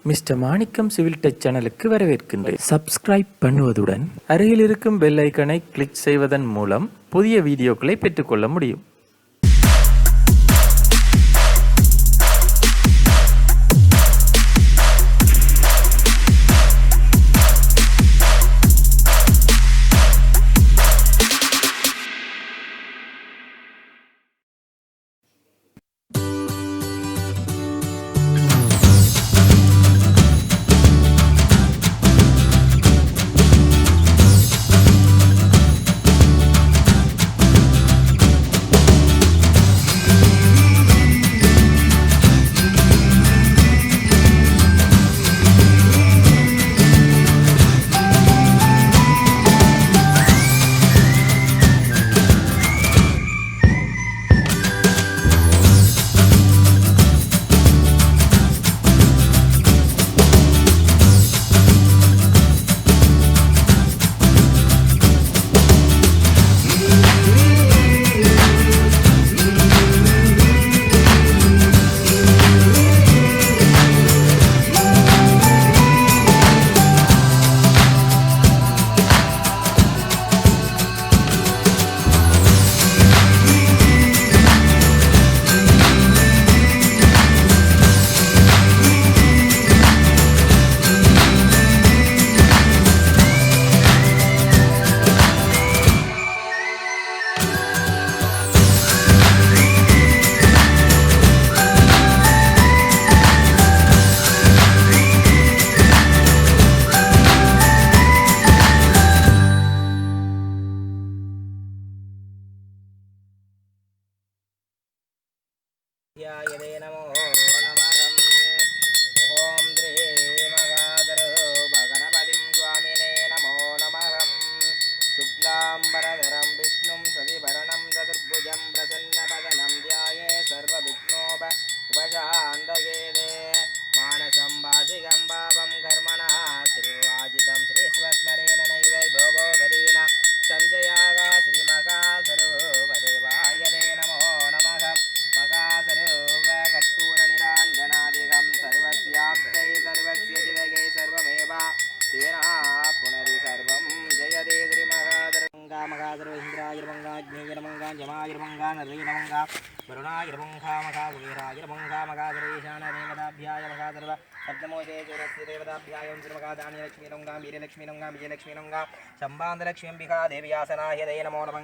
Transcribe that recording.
Mister மாணிக்கம் civil tech சேனலுக்கு வரவேற்கின்றேன். Subscribe பண்ணுவதுடன் அருகில் இருக்கும் பெல் ஐக்கனை கிளிக் செய்வதன் மூலம் புதிய வீடியோக்களை பெற்றுக்கொள்ள முடியும். ध्यायते नमो नमः। ॐ श्री गणपतिं स्वामिने नमो नमः। शुक्लाम्बरधरं विष्णुं सदिभरणं चतुर्भुजं प्रसन्नवदनं ध्याये सर्वविघ्नोपशान्तये। मानसं वाचिकं पापं कर्मणः श्रीवाजितं श्रीस्वस्मरेण नैव भोगो गरीण सञ्जयागा श्रीमहासर्वदेवाय ते नमो नमः। मकासर्वकर्पूरनिराञ्जनादिकं सर्वस्याप्तये सर्वस्य चिदये सर्वमेव तेन पुनरि सर्वं जयते श्रीमहासर्वमङ्गा मकासर्वेन्द्रायर्मङ्गाज्ञेयर्मङ्गा जमायर्मङ्गा नरेणमङ्गा वरुणायर्मङ्गा मकाकुबेरायर्मङ्गा मकासर्वेशानदेवताभ्याय मकासर्व सप्तमोदे सूरस्य देवताभ्याय ओं श्रीमकादानीलक्ष्मीरङ्गा वीरलक्ष्मीरङ्गा विजयलक्ष्मीरङ्गा शम्बान्धलक्ष्मीम्बिका देव्यासनाय ते नमो नमः।